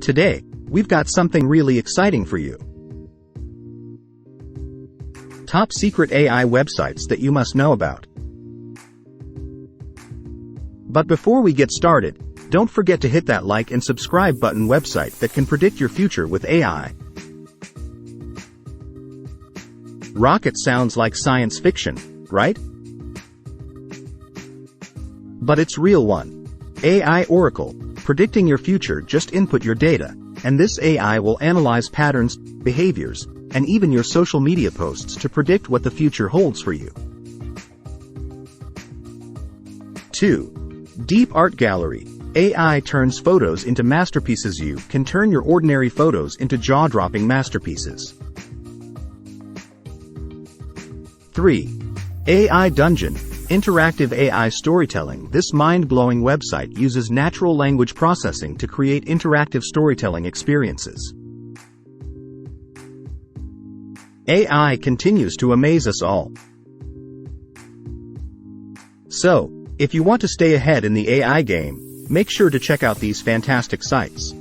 Today, we've got something really exciting for you. Top secret AI websites that you must know about. But before we get started, don't forget to hit that like and subscribe button. Website that can predict your future with AI. Rocket sounds like science fiction, right? But it's real one. AI Oracle, predicting your future. Just input your data, and this AI will analyze patterns, behaviors, and even your social media posts to predict what the future holds for you. 2. DeepArt Gallery. AI turns photos into masterpieces. You can turn your ordinary photos into jaw-dropping masterpieces. 3. AI Dungeon. Interactive AI storytelling. This mind-blowing website uses natural language processing to create interactive storytelling experiences. AI continues to amaze us all. So, if you want to stay ahead in the AI game, make sure to check out these fantastic sites.